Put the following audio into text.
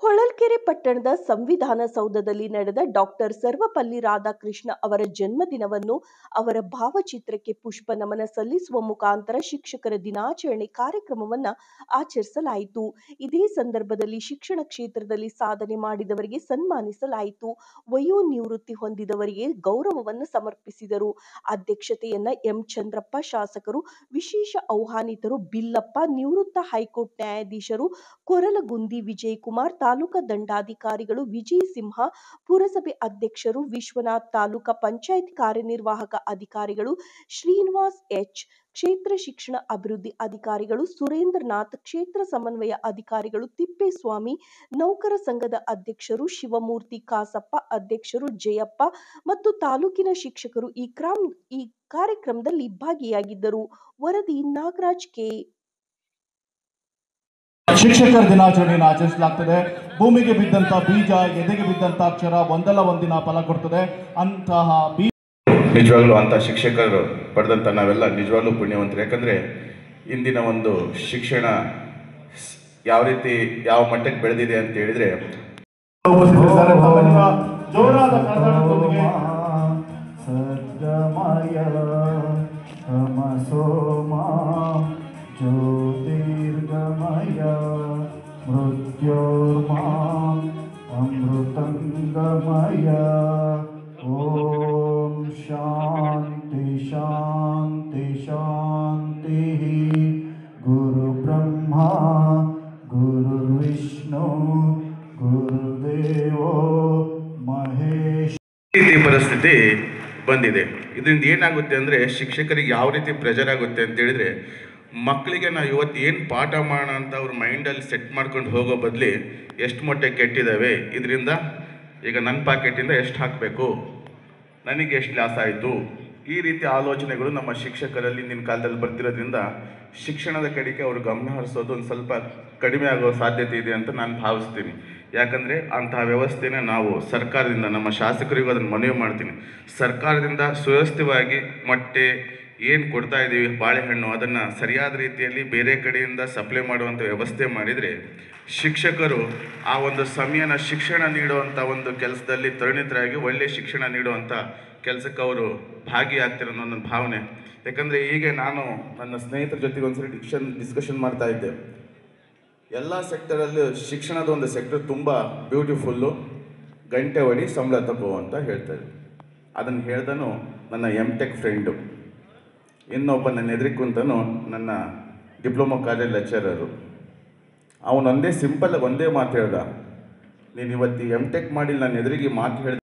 ಹೊಳಲ್ಕೆರೆ ಪಟ್ಟಣದ ಸಂವಿಧಾನ ಸೌಧದಲ್ಲಿ ನಡೆದ ಡಾಕ್ಟರ್ ಸರ್ವಪಲ್ಲಿ ರಾಧಾಕೃಷ್ಣ ಅವರ ಜನ್ಮದಿನವನ್ನು ಅವರ ಭಾವಚಿತ್ರಕ್ಕೆ ಪುಷ್ಪ ನಮನ ಸಲ್ಲಿಸುವ ಮುಖಾಂತರ ಶಿಕ್ಷಕರ ದಿನಾಚರಣೆ ಕಾರ್ಯಕ್ರಮವನ್ನು ಆಚರಿಸಲಾಯಿತು. ಇದೇ ಸಂದರ್ಭದಲ್ಲಿ ಶಿಕ್ಷಣ ಕ್ಷೇತ್ರದಲ್ಲಿ ಸಾಧನೆ ಮಾಡಿದವರಿಗೆ ಸನ್ಮಾನಿಸಲಾಯಿತು. ವಯೋನಿವೃತ್ತಿ ಹೊಂದಿದವರಿಗೆ ಗೌರವವನ್ನು ಸಮರ್ಪಿಸಿದರು. ಅಧ್ಯಕ್ಷತೆಯನ್ನ ಎಂ ಚಂದ್ರಪ್ಪ ಶಾಸಕರು, ವಿಶೇಷ ಆಹ್ವಾನಿತರು ಬಿಲ್ಲಪ್ಪ, ನಿವೃತ್ತ ಹೈಕೋರ್ಟ್ ನ್ಯಾಯಾಧೀಶರು ಕೊರಲಗುಂದಿ ವಿಜಯಕುಮಾರ್, ತಾಲೂಕಾ ದಂಡಾಧಿಕಾರಿಗಳು ವಿಜಯ ಸಿಂಹ, ಪುರಸಭೆ ಅಧ್ಯಕ್ಷರು ವಿಶ್ವನಾಥ್, ತಾಲೂಕಾ ಪಂಚಾಯತ್ ಕಾರ್ಯನಿರ್ವಾಹಕ ಅಧಿಕಾರಿಗಳು ಶ್ರೀನಿವಾಸ್ ಎಚ್, ಕ್ಷೇತ್ರ ಶಿಕ್ಷಣ ಅಭಿವೃದ್ಧಿ ಅಧಿಕಾರಿಗಳು ಸುರೇಂದ್ರನಾಥ್, ಕ್ಷೇತ್ರ ಸಮನ್ವಯ ಅಧಿಕಾರಿಗಳು ತಿಪ್ಪೇಸ್ವಾಮಿ, ನೌಕರ ಸಂಘದ ಅಧ್ಯಕ್ಷರು ಶಿವಮೂರ್ತಿ, ಕಾಸಪ್ಪ, ಅಧ್ಯಕ್ಷರು ಜಯಪ್ಪ ಮತ್ತು ತಾಲೂಕಿನ ಶಿಕ್ಷಕರು ಈ ಕಾರ್ಯಕ್ರಮದಲ್ಲಿ ಭಾಗಿಯಾಗಿದ್ದರು. ವರದಿ ನಾಗರಾಜ್ ಕೆ. ಶಿಕ್ಷಕರ ದಿನಾಚರಣೆಯನ್ನು ಆಚರಿಸಲಾಗ್ತದೆ. ಭೂಮಿಗೆ ಬಿದ್ದಂತ ಬೀಜ, ಎದೆಗೆ ಬಿದ್ದಂತ ಅಕ್ಷರ ಒಂದಲ್ಲ ಒಂದಿನ ಫಲ ಕೊಡ್ತದೆ. ಅಂತಹ ನಿಜವಾಗ್ಲೂ ಅಂತ ಶಿಕ್ಷಕರು ಪಡೆದಂಥ ನಾವೆಲ್ಲ ನಿಜವಾಗ್ಲೂ ಪುಣ್ಯವಂತರು. ಯಾಕಂದರೆ ಇಂದಿನ ಒಂದು ಶಿಕ್ಷಣ ಯಾವ ರೀತಿ ಯಾವ ಮಟ್ಟಕ್ಕೆ ಬೆಳೆದಿದೆ ಅಂತ ಹೇಳಿದರೆ ಜೋರಾದ ಜ್ಯೋತಿರ್ಗಮಯ ಮೃತ್ಯೋರ್ಮಾಂ ಅಮೃತಂಗಮಯ. ಓಂ ಶಾಂತಿ ಶಾಂತಿ ಶಾಂತಿ. ಗುರು ಬ್ರಹ್ಮ ಗುರು ವಿಷ್ಣು ಗುರುದೇವೋ ಮಹೇಶ್. ಈ ಪರಿಸ್ಥಿತಿ ಬಂದಿದೆ. ಇದರಿಂದ ಏನಾಗುತ್ತೆ ಅಂದರೆ ಶಿಕ್ಷಕರಿಗೆ ಯಾವ ರೀತಿ ಪ್ರೆಷರ್ ಆಗುತ್ತೆ ಅಂತ ಹೇಳಿದರೆ, ಮಕ್ಕಳಿಗೆ ನಾವು ಇವತ್ತು ಏನು ಪಾಠ ಮಾಡೋಣ ಅಂತ ಅವ್ರ ಮೈಂಡಲ್ಲಿ ಸೆಟ್ ಮಾಡ್ಕೊಂಡು ಹೋಗೋ ಬದಲಿ ಎಷ್ಟು ಮೊಟ್ಟೆ ಕೆಟ್ಟಿದ್ದಾವೆ, ಇದರಿಂದ ಈಗ ನನ್ನ ಪಾಕೆಟಿಂದ ಎಷ್ಟು ಹಾಕಬೇಕು, ನನಗೆ ಎಷ್ಟು ಲಾಸ್ ಆಯಿತು, ಈ ರೀತಿ ಆಲೋಚನೆಗಳು ನಮ್ಮ ಶಿಕ್ಷಕರಲ್ಲಿ ಇಂದಿನ ಕಾಲದಲ್ಲಿ ಬರ್ತಿರೋದ್ರಿಂದ ಶಿಕ್ಷಣದ ಕಡೆಗೆ ಅವರು ಗಮನ ಹರಿಸೋದು ಒಂದು ಸ್ವಲ್ಪ ಕಡಿಮೆ ಆಗೋ ಸಾಧ್ಯತೆ ಇದೆ ಅಂತ ನಾನು ಭಾವಿಸ್ತೀನಿ. ಯಾಕಂದರೆ ಅಂತಹ ವ್ಯವಸ್ಥೆನ ನಾವು ಸರ್ಕಾರದಿಂದ, ನಮ್ಮ ಶಾಸಕರಿಗೂ ಅದನ್ನು ಮನವಿ ಮಾಡ್ತೀನಿ, ಸರ್ಕಾರದಿಂದ ಸುವ್ಯವಸ್ಥಿತವಾಗಿ ಮೊಟ್ಟೆ ಏನು ಕೊಡ್ತಾ ಇದ್ದೀವಿ ಬಾಳೆಹಣ್ಣು, ಅದನ್ನು ಸರಿಯಾದ ರೀತಿಯಲ್ಲಿ ಬೇರೆ ಕಡೆಯಿಂದ ಸಪ್ಲೈ ಮಾಡುವಂಥ ವ್ಯವಸ್ಥೆ ಮಾಡಿದರೆ ಶಿಕ್ಷಕರು ಆ ಒಂದು ಸಮಯನ ಶಿಕ್ಷಣ ನೀಡುವಂಥ ಒಂದು ಕೆಲಸದಲ್ಲಿ ಪರಿಣಿತರಾಗಿ ಒಳ್ಳೆಯ ಶಿಕ್ಷಣ ನೀಡುವಂಥ ಕೆಲಸಕ್ಕೆ ಅವರು ಭಾಗಿಯಾಗ್ತಿರೋ ನನ್ನ ಭಾವನೆ. ಯಾಕಂದರೆ ಈಗ ನಾನು ನನ್ನ ಸ್ನೇಹಿತರ ಜೊತೆಗೆ ಒಂದ್ಸರಿ ಡಿಸ್ಕಷನ್ ಮಾಡ್ತಾ ಇದ್ದೆ. ಎಲ್ಲ ಸೆಕ್ಟರಲ್ಲೂ ಶಿಕ್ಷಣದ ಒಂದು ಸೆಕ್ಟರ್ ತುಂಬ ಬ್ಯೂಟಿಫುಲ್ಲು, ಗಂಟೆ ಹೊಡಿ ಸಂಬಳ ತಗೋ ಅಂತ ಹೇಳ್ತಾಯಿದ್ದೆ. ಅದನ್ನು ಹೇಳ್ದನು ನನ್ನ M.Tech ಫ್ರೆಂಡು. ಇನ್ನೊಬ್ಬ ನನ್ನ ಎದುರಿಗೆ ಕುಂತನು ನನ್ನ ಡಿಪ್ಲೊಮಾ ಕಾಲೇಜ್ ಲೆಕ್ಚರರು. ಅವನೊಂದೇ ಸಿಂಪಲ್ಲಾಗಿ ಒಂದೇ ಮಾತು ಹೇಳ್ದ, ನೀನು ಇವತ್ತು M.Tech ಮಾಡಿ ನನ್ನ ಎದುರಿಗೆ ಮಾತು ಹೇಳಿದೆ